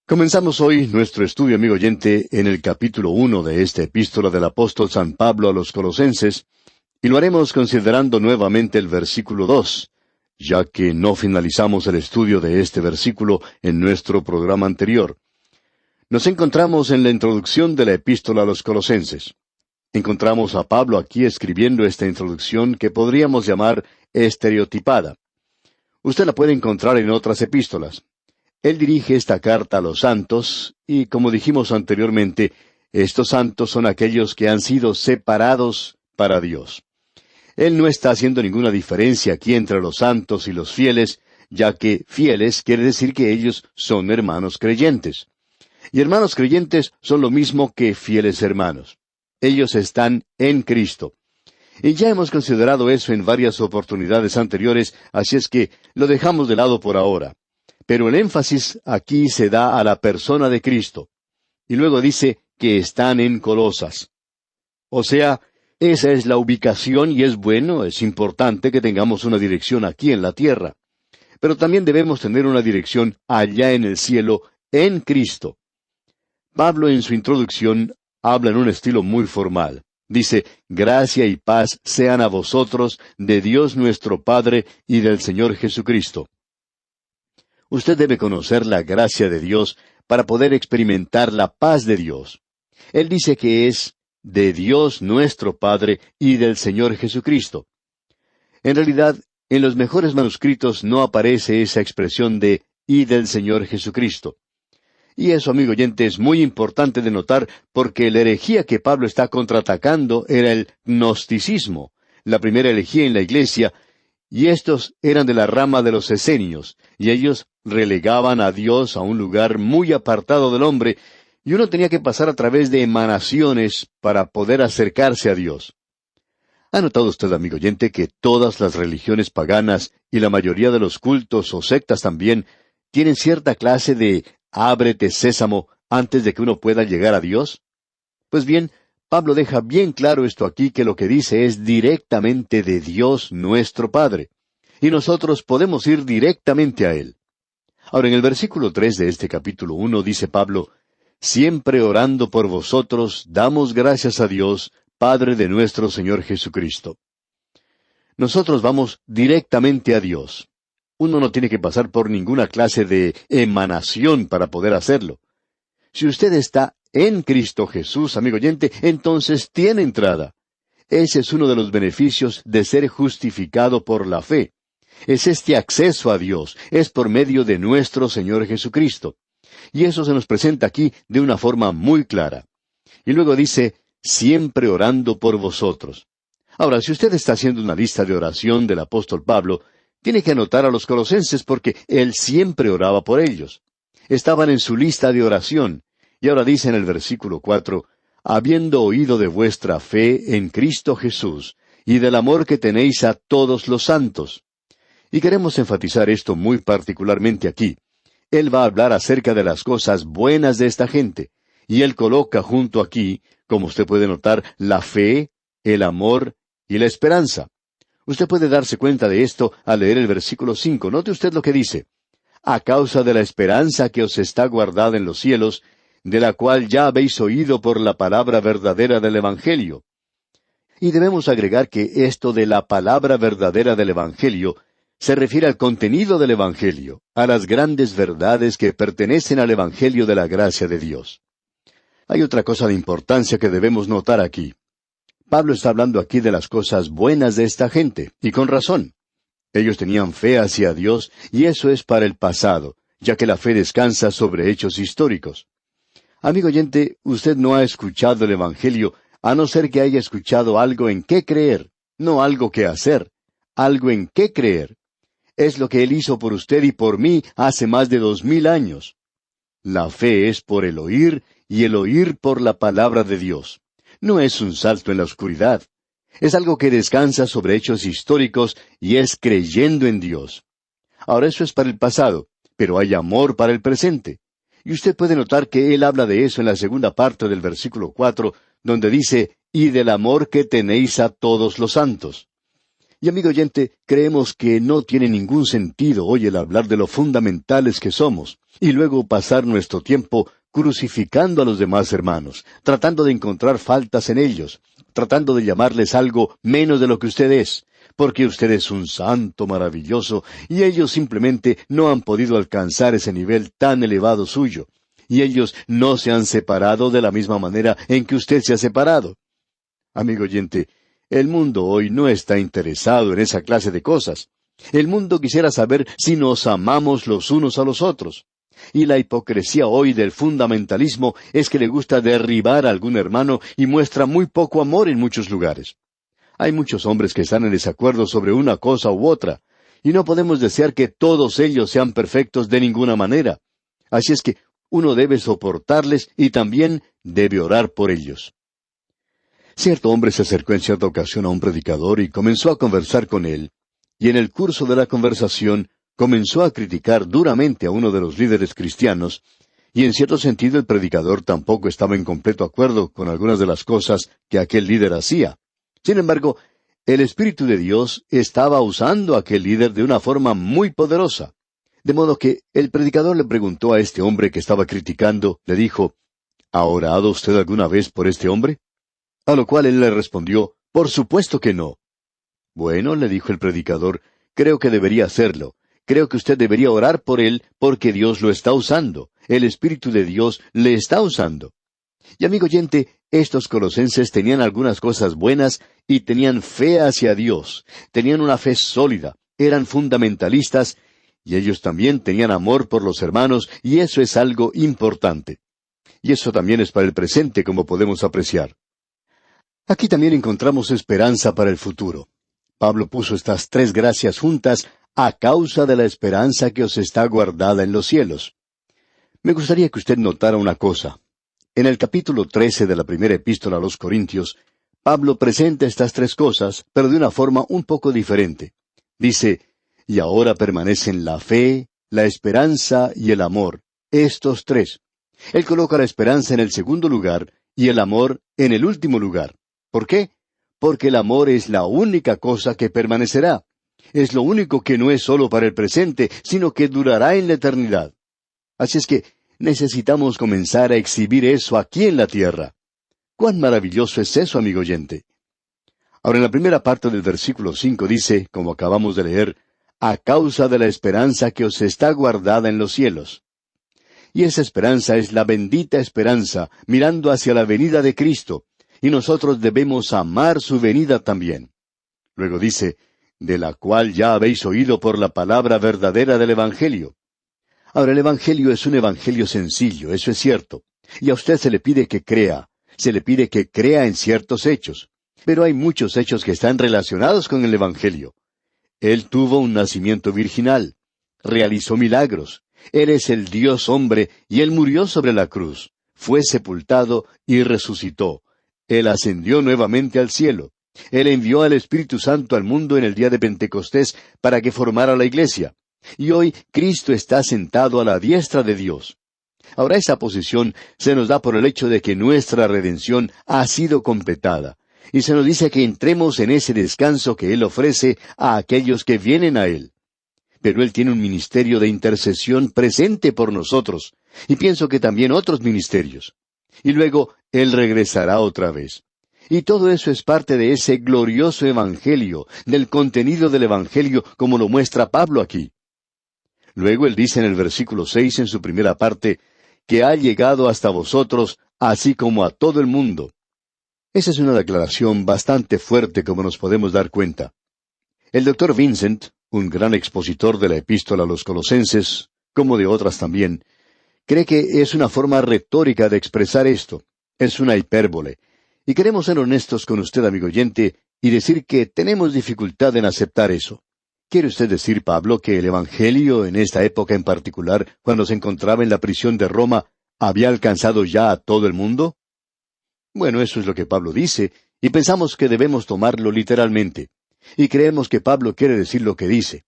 Comenzamos hoy nuestro estudio, amigo oyente, en el capítulo 1 de esta epístola del apóstol San Pablo a los Colosenses, y lo haremos considerando nuevamente el versículo 2, ya que no finalizamos el estudio de este versículo en nuestro programa anterior. Nos encontramos en la introducción de la epístola a los Colosenses. Encontramos a Pablo aquí escribiendo esta introducción que podríamos llamar estereotipada. Usted la puede encontrar en otras epístolas. Él dirige esta carta a los santos, y como dijimos anteriormente, estos santos son aquellos que han sido separados para Dios. Él no está haciendo ninguna diferencia aquí entre los santos y los fieles, ya que fieles quiere decir que ellos son hermanos creyentes. Y hermanos creyentes son lo mismo que fieles hermanos. Ellos están en Cristo. Y ya hemos considerado eso en varias oportunidades anteriores, así es que lo dejamos de lado por ahora. Pero el énfasis aquí se da a la persona de Cristo. Y luego dice que están en Colosas. O sea, esa es la ubicación y es bueno, es importante que tengamos una dirección aquí en la tierra. Pero también debemos tener una dirección allá en el cielo, en Cristo. Pablo en su introducción habla en un estilo muy formal. Dice, gracia y paz sean a vosotros de Dios nuestro Padre y del Señor Jesucristo. Usted debe conocer la gracia de Dios para poder experimentar la paz de Dios. Él dice que es de Dios nuestro Padre y del Señor Jesucristo. En realidad, en los mejores manuscritos no aparece esa expresión de y del Señor Jesucristo. Y eso, amigo oyente, es muy importante de notar porque la herejía que Pablo está contraatacando era el gnosticismo, la primera herejía en la iglesia, y estos eran de la rama de los esenios, y ellos relegaban a Dios a un lugar muy apartado del hombre, y uno tenía que pasar a través de emanaciones para poder acercarse a Dios. ¿Ha notado usted, amigo oyente, que todas las religiones paganas y la mayoría de los cultos o sectas también tienen cierta clase de ábrete sésamo antes de que uno pueda llegar a Dios? Pues bien, Pablo deja bien claro esto aquí, que lo que dice es directamente de Dios nuestro Padre. Y nosotros podemos ir directamente a Él. Ahora, en el versículo 3 de este capítulo 1 dice Pablo, siempre orando por vosotros, damos gracias a Dios, Padre de nuestro Señor Jesucristo. Nosotros vamos directamente a Dios. Uno no tiene que pasar por ninguna clase de emanación para poder hacerlo. Si usted está en Cristo Jesús, amigo oyente, entonces tiene entrada. Ese es uno de los beneficios de ser justificado por la fe. Es este acceso a Dios, es por medio de nuestro Señor Jesucristo. Y eso se nos presenta aquí de una forma muy clara. Y luego dice, siempre orando por vosotros. Ahora, si usted está haciendo una lista de oración del apóstol Pablo, tiene que anotar a los colosenses porque él siempre oraba por ellos. Estaban en su lista de oración. Y ahora dice en el versículo 4, habiendo oído de vuestra fe en Cristo Jesús, y del amor que tenéis a todos los santos. Y queremos enfatizar esto muy particularmente aquí. Él va a hablar acerca de las cosas buenas de esta gente, y él coloca junto aquí, como usted puede notar, la fe, el amor y la esperanza. Usted puede darse cuenta de esto al leer el versículo 5. Note usted lo que dice. A causa de la esperanza que os está guardada en los cielos, de la cual ya habéis oído por la palabra verdadera del Evangelio. Y debemos agregar que esto de la palabra verdadera del Evangelio se refiere al contenido del Evangelio, a las grandes verdades que pertenecen al Evangelio de la gracia de Dios. Hay otra cosa de importancia que debemos notar aquí. Pablo está hablando aquí de las cosas buenas de esta gente, y con razón. Ellos tenían fe hacia Dios, y eso es para el pasado, ya que la fe descansa sobre hechos históricos. Amigo oyente, usted no ha escuchado el Evangelio, a no ser que haya escuchado algo en qué creer, no algo que hacer, algo en qué creer. Es lo que Él hizo por usted y por mí hace más de 2000 años. La fe es por el oír, y el oír por la palabra de Dios. No es un salto en la oscuridad. Es algo que descansa sobre hechos históricos y es creyendo en Dios. Ahora eso es para el pasado, pero hay amor para el presente. Y usted puede notar que él habla de eso en la segunda parte del versículo 4, donde dice, y del amor que tenéis a todos los santos. Y amigo oyente, creemos que no tiene ningún sentido hoy el hablar de lo fundamentales que somos, y luego pasar nuestro tiempo crucificando a los demás hermanos, tratando de encontrar faltas en ellos, tratando de llamarles algo menos de lo que usted es, porque usted es un santo maravilloso, y ellos simplemente no han podido alcanzar ese nivel tan elevado suyo, y ellos no se han separado de la misma manera en que usted se ha separado. Amigo oyente, el mundo hoy no está interesado en esa clase de cosas. El mundo quisiera saber si nos amamos los unos a los otros. Y la hipocresía hoy del fundamentalismo es que le gusta derribar a algún hermano y muestra muy poco amor en muchos lugares. Hay muchos hombres que están en desacuerdo sobre una cosa u otra, y no podemos desear que todos ellos sean perfectos de ninguna manera. Así es que uno debe soportarles y también debe orar por ellos. Cierto hombre se acercó en cierta ocasión a un predicador y comenzó a conversar con él, y en el curso de la conversación comenzó a criticar duramente a uno de los líderes cristianos, y en cierto sentido el predicador tampoco estaba en completo acuerdo con algunas de las cosas que aquel líder hacía. Sin embargo, el Espíritu de Dios estaba usando a aquel líder de una forma muy poderosa. De modo que el predicador le preguntó a este hombre que estaba criticando, le dijo, ¿ha orado usted alguna vez por este hombre? A lo cual él le respondió, por supuesto que no. Bueno, le dijo el predicador, creo que debería hacerlo. Creo que usted debería orar por él porque Dios lo está usando. El Espíritu de Dios le está usando. Y amigo oyente, estos colosenses tenían algunas cosas buenas y tenían fe hacia Dios. Tenían una fe sólida, eran fundamentalistas y ellos también tenían amor por los hermanos y eso es algo importante. Y eso también es para el presente, como podemos apreciar. Aquí también encontramos esperanza para el futuro. Pablo puso estas tres gracias juntas a causa de la esperanza que os está guardada en los cielos. Me gustaría que usted notara una cosa. En el capítulo 13 de la primera epístola a los Corintios, Pablo presenta estas tres cosas, pero de una forma un poco diferente. Dice, y ahora permanecen la fe, la esperanza y el amor, estos tres. Él coloca la esperanza en el segundo lugar y el amor en el último lugar. ¿Por qué? Porque el amor es la única cosa que permanecerá. Es lo único que no es solo para el presente, sino que durará en la eternidad. Así es que necesitamos comenzar a exhibir eso aquí en la tierra. ¡Cuán maravilloso es eso, amigo oyente! Ahora en la primera parte del versículo 5 dice, como acabamos de leer, a causa de la esperanza que os está guardada en los cielos. Y esa esperanza es la bendita esperanza, mirando hacia la venida de Cristo, y nosotros debemos amar su venida también. Luego dice, de la cual ya habéis oído por la palabra verdadera del Evangelio. Ahora el Evangelio es un Evangelio sencillo, eso es cierto, y a usted se le pide que crea en ciertos hechos, pero hay muchos hechos que están relacionados con el Evangelio. Él tuvo un nacimiento virginal, realizó milagros, Él es el Dios hombre y Él murió sobre la cruz, fue sepultado y resucitó. Él ascendió nuevamente al cielo. Él envió al Espíritu Santo al mundo en el día de Pentecostés para que formara la iglesia. Y hoy Cristo está sentado a la diestra de Dios. Ahora esa posición se nos da por el hecho de que nuestra redención ha sido completada. Y se nos dice que entremos en ese descanso que Él ofrece a aquellos que vienen a Él. Pero Él tiene un ministerio de intercesión presente por nosotros. Y pienso que también otros ministerios. Y luego Él regresará otra vez. Y todo eso es parte de ese glorioso Evangelio, del contenido del Evangelio, como lo muestra Pablo aquí. Luego Él dice en el versículo 6, en su primera parte, que ha llegado hasta vosotros, así como a todo el mundo. Esa es una declaración bastante fuerte, como nos podemos dar cuenta. El Dr. Vincent, un gran expositor de la epístola a los Colosenses, como de otras también, cree que es una forma retórica de expresar esto. Es una hipérbole. Y queremos ser honestos con usted, amigo oyente, y decir que tenemos dificultad en aceptar eso. ¿Quiere usted decir, Pablo, que el Evangelio, en esta época en particular, cuando se encontraba en la prisión de Roma, había alcanzado ya a todo el mundo? Bueno, eso es lo que Pablo dice, y pensamos que debemos tomarlo literalmente. Y creemos que Pablo quiere decir lo que dice.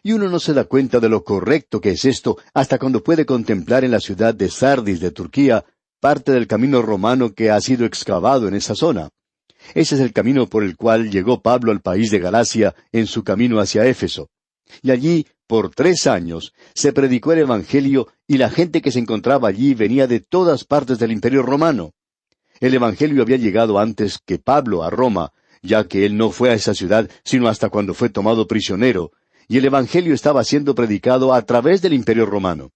Y uno no se da cuenta de lo correcto que es esto hasta cuando puede contemplar en la ciudad de Sardis de Turquía parte del camino romano que ha sido excavado en esa zona. Ese es el camino por el cual llegó Pablo al país de Galacia en su camino hacia Éfeso. Y allí, por 3 años, se predicó el Evangelio y la gente que se encontraba allí venía de todas partes del Imperio Romano. El Evangelio había llegado antes que Pablo a Roma, ya que él no fue a esa ciudad sino hasta cuando fue tomado prisionero, y el Evangelio estaba siendo predicado a través del Imperio Romano.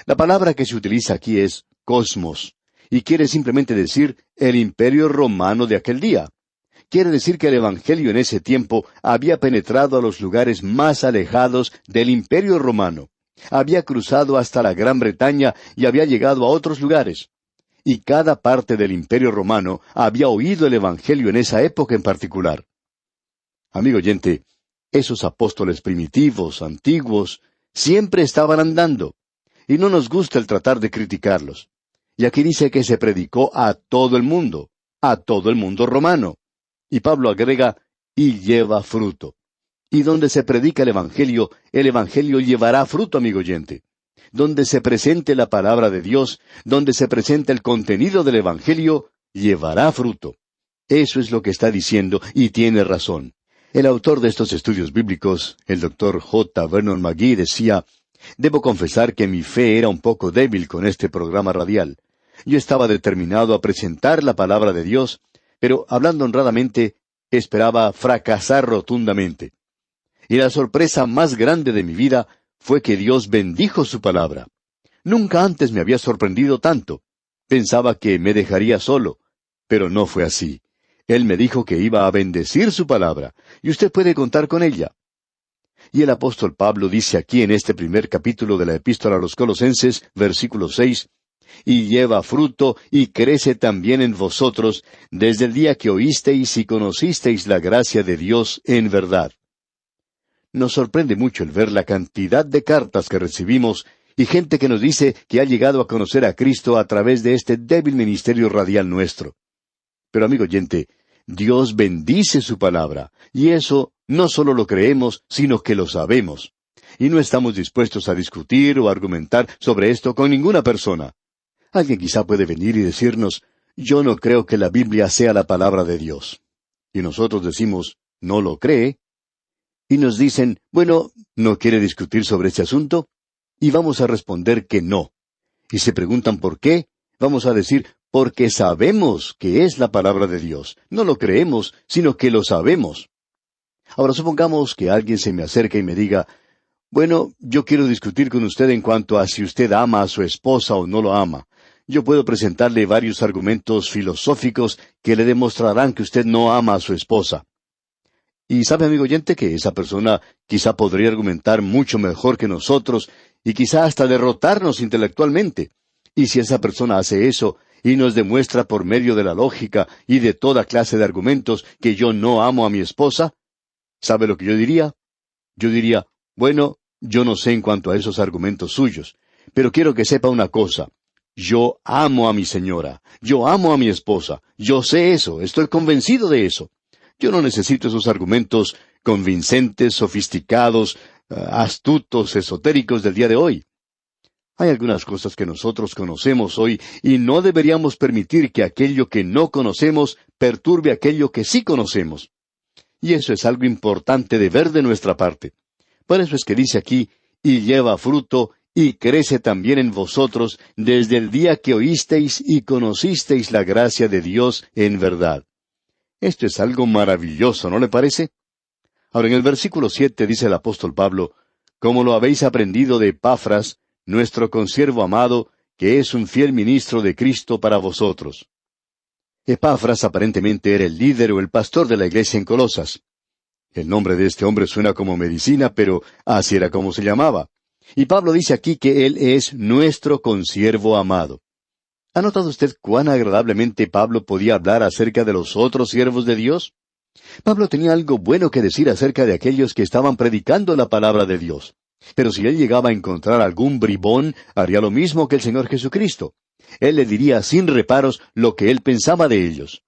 La palabra que se utiliza aquí es cosmos, y quiere simplemente decir el Imperio Romano de aquel día. Quiere decir que el Evangelio en ese tiempo había penetrado a los lugares más alejados del Imperio Romano. Había cruzado hasta la Gran Bretaña y había llegado a otros lugares. Y cada parte del Imperio Romano había oído el Evangelio en esa época en particular. Amigo oyente, esos apóstoles primitivos, antiguos, siempre estaban andando. Y no nos gusta el tratar de criticarlos. Y aquí dice que se predicó a todo el mundo romano. Y Pablo agrega, y lleva fruto. Y donde se predica el Evangelio llevará fruto, amigo oyente. Donde se presente la palabra de Dios, donde se presente el contenido del Evangelio, llevará fruto. Eso es lo que está diciendo, y tiene razón. El autor de estos estudios bíblicos, el Dr. J. Vernon McGee, decía, «Debo confesar que mi fe era un poco débil con este programa radial. Yo estaba determinado a presentar la palabra de Dios, pero, hablando honradamente, esperaba fracasar rotundamente. Y la sorpresa más grande de mi vida fue que Dios bendijo su palabra. Nunca antes me había sorprendido tanto. Pensaba que me dejaría solo, pero no fue así. Él me dijo que iba a bendecir su palabra, y usted puede contar con ella». Y el apóstol Pablo dice aquí en este primer capítulo de la Epístola a los Colosenses, versículo 6, «Y lleva fruto, y crece también en vosotros, desde el día que oísteis y conocisteis la gracia de Dios en verdad». Nos sorprende mucho el ver la cantidad de cartas que recibimos y gente que nos dice que ha llegado a conocer a Cristo a través de este débil ministerio radial nuestro. Pero amigo oyente, Dios bendice su palabra, y eso no solo lo creemos, sino que lo sabemos. Y no estamos dispuestos a discutir o argumentar sobre esto con ninguna persona. Alguien quizá puede venir y decirnos, «Yo no creo que la Biblia sea la palabra de Dios». Y nosotros decimos, «¿No lo cree?» Y nos dicen, «Bueno, ¿no quiere discutir sobre este asunto?» Y vamos a responder que no. Y se preguntan por qué, vamos a decir, «Porque sabemos que es la palabra de Dios. No lo creemos, sino que lo sabemos». Ahora supongamos que alguien se me acerque y me diga, «Bueno, yo quiero discutir con usted en cuanto a si usted ama a su esposa o no lo ama. Yo puedo presentarle varios argumentos filosóficos que le demostrarán que usted no ama a su esposa». Y sabe, amigo oyente, que esa persona quizá podría argumentar mucho mejor que nosotros y quizá hasta derrotarnos intelectualmente. Y si esa persona hace eso y nos demuestra por medio de la lógica y de toda clase de argumentos que yo no amo a mi esposa, ¿sabe lo que yo diría? Yo diría, bueno, yo no sé en cuanto a esos argumentos suyos, pero quiero que sepa una cosa. Yo amo a mi señora, yo amo a mi esposa, yo sé eso, estoy convencido de eso. Yo no necesito esos argumentos convincentes, sofisticados, astutos, esotéricos del día de hoy. Hay algunas cosas que nosotros conocemos hoy y no deberíamos permitir que aquello que no conocemos perturbe aquello que sí conocemos. Y eso es algo importante de ver de nuestra parte. Por eso es que dice aquí, «Y lleva fruto, y crece también en vosotros, desde el día que oísteis y conocisteis la gracia de Dios en verdad». Esto es algo maravilloso, ¿no le parece? Ahora, en el versículo 7 dice el apóstol Pablo, «Como lo habéis aprendido de Epafras, nuestro consiervo amado, que es un fiel ministro de Cristo para vosotros». Epafras aparentemente era el líder o el pastor de la iglesia en Colosas. El nombre de este hombre suena como medicina, pero así era como se llamaba. Y Pablo dice aquí que él es nuestro consiervo amado. ¿Ha notado usted cuán agradablemente Pablo podía hablar acerca de los otros siervos de Dios? Pablo tenía algo bueno que decir acerca de aquellos que estaban predicando la palabra de Dios. Pero si él llegaba a encontrar algún bribón, haría lo mismo que el Señor Jesucristo. Él le diría sin reparos lo que él pensaba de ellos.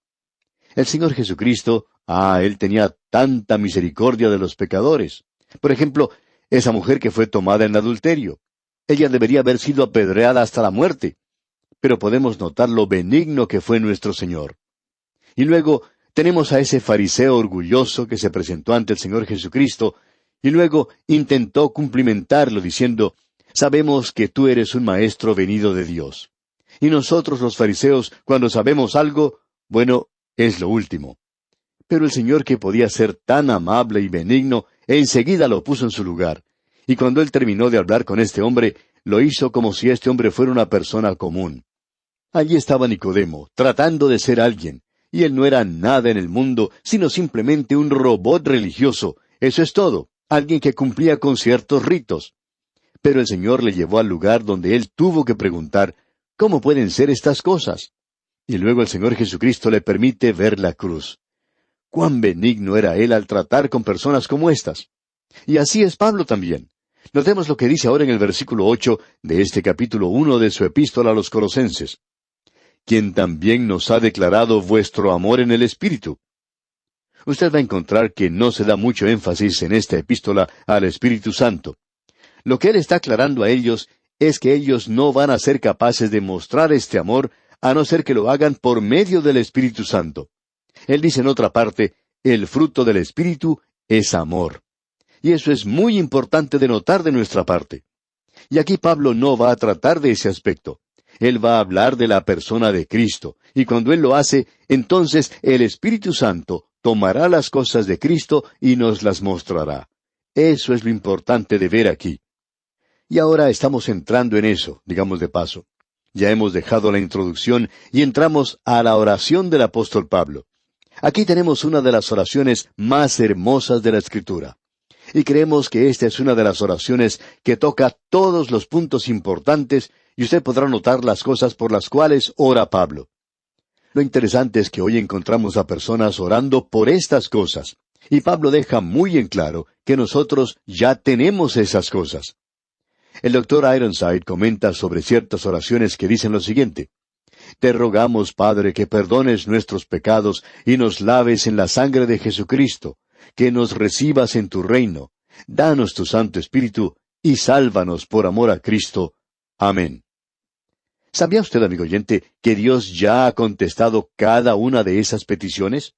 El Señor Jesucristo, él tenía tanta misericordia de los pecadores. Por ejemplo, esa mujer que fue tomada en adulterio. Ella debería haber sido apedreada hasta la muerte. Pero podemos notar lo benigno que fue nuestro Señor. Y luego, Tenemos a ese fariseo orgulloso que se presentó ante el Señor Jesucristo y luego intentó cumplimentarlo diciendo, sabemos que tú eres un maestro venido de Dios. Y nosotros los fariseos, cuando sabemos algo, bueno, es lo último. Pero el Señor, que podía ser tan amable y benigno, enseguida lo puso en su lugar. Y cuando Él terminó de hablar con este hombre, lo hizo como si este hombre fuera una persona común. Allí estaba Nicodemo, tratando de ser alguien, y él no era nada en el mundo, sino simplemente un robot religioso. Eso es todo, alguien que cumplía con ciertos ritos. Pero el Señor le llevó al lugar donde él tuvo que preguntar, ¿cómo pueden ser estas cosas? Y luego el Señor Jesucristo le permite ver la cruz. Cuán benigno era Él al tratar con personas como estas. Y así es Pablo también. Notemos lo que dice ahora en el versículo 8 de este capítulo 1 de su epístola a los Colosenses. Quien también nos ha declarado vuestro amor en el Espíritu. Usted va a encontrar que no se da mucho énfasis en esta epístola al Espíritu Santo. Lo que Él está aclarando a ellos es que ellos no van a ser capaces de mostrar este amor a no ser que lo hagan por medio del Espíritu Santo. Él dice en otra parte, el fruto del Espíritu es amor. Y eso es muy importante de notar de nuestra parte. Y aquí Pablo no va a tratar de ese aspecto. Él va a hablar de la persona de Cristo, y cuando Él lo hace, entonces el Espíritu Santo tomará las cosas de Cristo y nos las mostrará. Eso es lo importante de ver aquí. Y ahora estamos entrando en eso, digamos de paso. Ya hemos dejado la introducción y entramos a la oración del apóstol Pablo. Aquí tenemos una de las oraciones más hermosas de la Escritura. Y creemos que esta es una de las oraciones que toca todos los puntos importantes, y usted podrá notar las cosas por las cuales ora Pablo. Lo interesante es que hoy encontramos a personas orando por estas cosas, y Pablo deja muy en claro que nosotros ya tenemos esas cosas. El doctor Ironside comenta sobre ciertas oraciones que dicen lo siguiente: Te rogamos, Padre, que perdones nuestros pecados y nos laves en la sangre de Jesucristo, que nos recibas en tu reino. Danos tu Santo Espíritu y sálvanos por amor a Cristo. Amén. ¿Sabía usted, amigo oyente, que Dios ya ha contestado cada una de esas peticiones?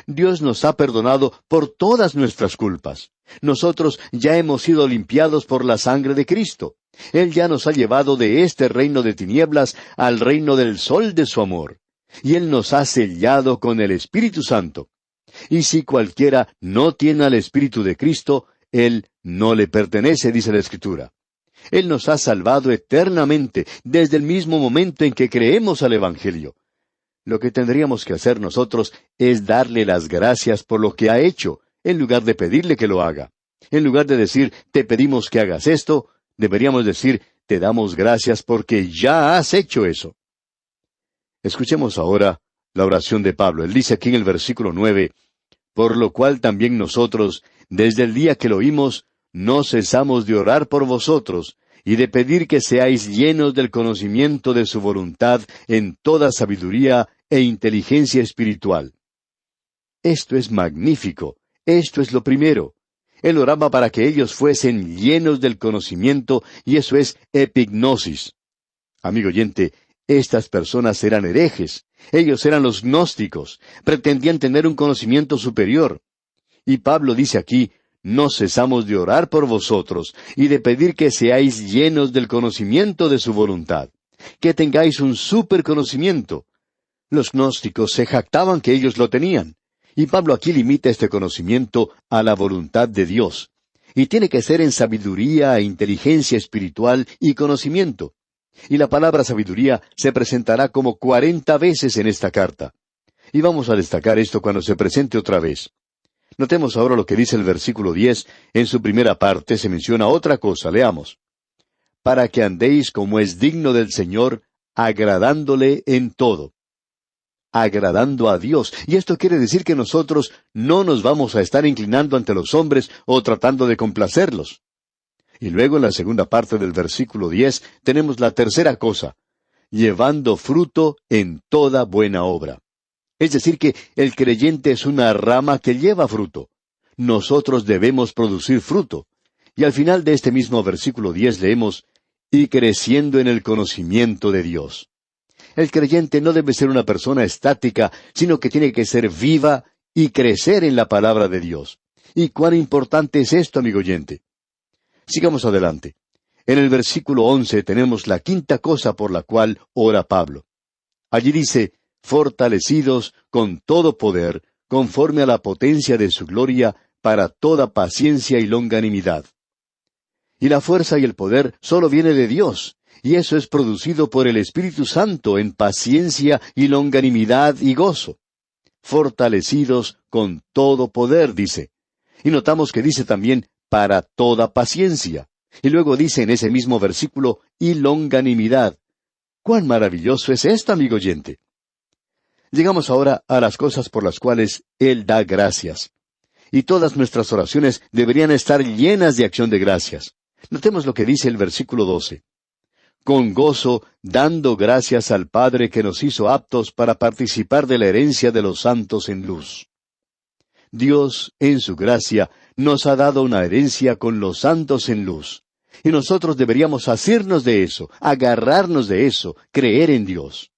Dios nos ha perdonado por todas nuestras culpas. Nosotros ya hemos sido limpiados por la sangre de Cristo. Él ya nos ha llevado de este reino de tinieblas al reino del sol de su amor. Y Él nos ha sellado con el Espíritu Santo. Y si cualquiera no tiene al Espíritu de Cristo, Él no le pertenece, dice la Escritura. Él nos ha salvado eternamente desde el mismo momento en que creemos al Evangelio. Lo que tendríamos que hacer nosotros es darle las gracias por lo que ha hecho, en lugar de pedirle que lo haga. En lugar de decir, te pedimos que hagas esto, deberíamos decir, te damos gracias porque ya has hecho eso. Escuchemos ahora la oración de Pablo. Él dice aquí en el versículo 9, por lo cual también nosotros, desde el día que lo oímos, no cesamos de orar por vosotros, y de pedir que seáis llenos del conocimiento de su voluntad en toda sabiduría e inteligencia espiritual. Esto es magnífico. Esto es lo primero. Él oraba para que ellos fuesen llenos del conocimiento, y eso es epignosis. Amigo oyente, estas personas eran herejes. Ellos eran los gnósticos. Pretendían tener un conocimiento superior. Y Pablo dice aquí, no cesamos de orar por vosotros y de pedir que seáis llenos del conocimiento de su voluntad, que tengáis un superconocimiento. Los gnósticos se jactaban que ellos lo tenían, y Pablo aquí limita este conocimiento a la voluntad de Dios, y tiene que ser en sabiduría e inteligencia espiritual y conocimiento. Y la palabra sabiduría se presentará como 40 veces en esta carta. Y vamos a destacar esto cuando se presente otra vez. Notemos ahora lo que dice el versículo 10. En su primera parte se menciona otra cosa. Leamos. Para que andéis como es digno del Señor, agradándole en todo. Agradando a Dios. Y esto quiere decir que nosotros no nos vamos a estar inclinando ante los hombres o tratando de complacerlos. Y luego en la segunda parte del versículo 10 tenemos la tercera cosa. Llevando fruto en toda buena obra. Es decir, que el creyente es una rama que lleva fruto. Nosotros debemos producir fruto. Y al final de este mismo versículo 10 leemos, y creciendo en el conocimiento de Dios. El creyente no debe ser una persona estática, sino que tiene que ser viva y crecer en la palabra de Dios. ¿Y cuán importante es esto, amigo oyente? Sigamos adelante. En el versículo 11 tenemos la quinta cosa por la cual ora Pablo. Allí dice, fortalecidos con todo poder, conforme a la potencia de su gloria, para toda paciencia y longanimidad. Y la fuerza y el poder solo viene de Dios, y eso es producido por el Espíritu Santo en paciencia y longanimidad y gozo. Fortalecidos con todo poder, dice. Y notamos que dice también, para toda paciencia. Y luego dice en ese mismo versículo, y longanimidad. ¡Cuán maravilloso es esto, amigo oyente! Llegamos ahora a las cosas por las cuales Él da gracias. Y todas nuestras oraciones deberían estar llenas de acción de gracias. Notemos lo que dice el versículo 12. Con gozo, dando gracias al Padre que nos hizo aptos para participar de la herencia de los santos en luz. Dios, en su gracia, nos ha dado una herencia con los santos en luz. Y nosotros deberíamos asirnos de eso, agarrarnos de eso, creer en Dios.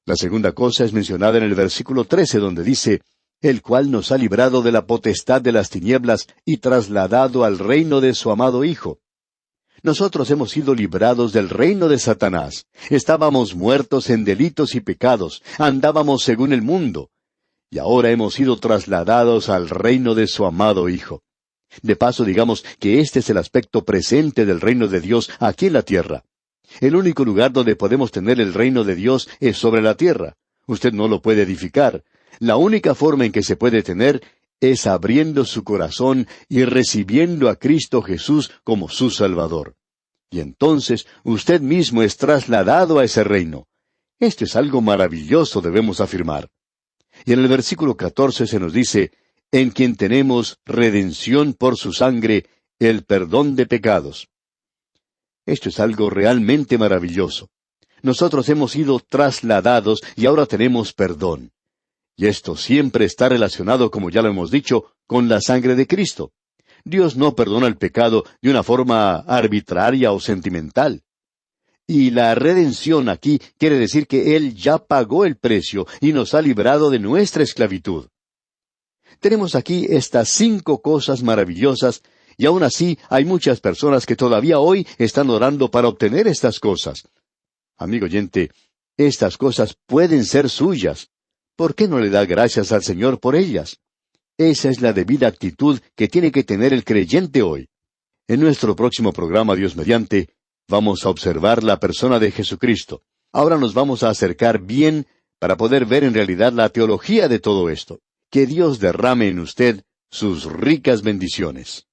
La segunda cosa es mencionada en el versículo 13, donde dice, el cual nos ha librado de la potestad de las tinieblas y trasladado al reino de su amado Hijo. Nosotros hemos sido librados del reino de Satanás. Estábamos muertos en delitos y pecados, andábamos según el mundo. Y ahora hemos sido trasladados al reino de su amado Hijo. De paso, digamos que este es el aspecto presente del reino de Dios aquí en la tierra. El único lugar donde podemos tener el reino de Dios es sobre la tierra. Usted no lo puede edificar. La única forma en que se puede tener es abriendo su corazón y recibiendo a Cristo Jesús como su Salvador. Y entonces usted mismo es trasladado a ese reino. Esto es algo maravilloso, debemos afirmar. Y en el versículo 14 se nos dice, en quien tenemos redención por su sangre, el perdón de pecados. Esto es algo realmente maravilloso. Nosotros hemos sido trasladados y ahora tenemos perdón. Y esto siempre está relacionado, como ya lo hemos dicho, con la sangre de Cristo. Dios no perdona el pecado de una forma arbitraria o sentimental. Y la redención aquí quiere decir que Él ya pagó el precio y nos ha librado de nuestra esclavitud. Tenemos aquí estas 5 cosas maravillosas, y aún así hay muchas personas que todavía hoy están orando para obtener estas cosas. Amigo oyente, estas cosas pueden ser suyas. ¿Por qué no le da gracias al Señor por ellas? Esa es la debida actitud que tiene que tener el creyente hoy. En nuestro próximo programa, Dios mediante, vamos a observar la persona de Jesucristo. Ahora nos vamos a acercar bien para poder ver en realidad la teología de todo esto. Que Dios derrame en usted sus ricas bendiciones.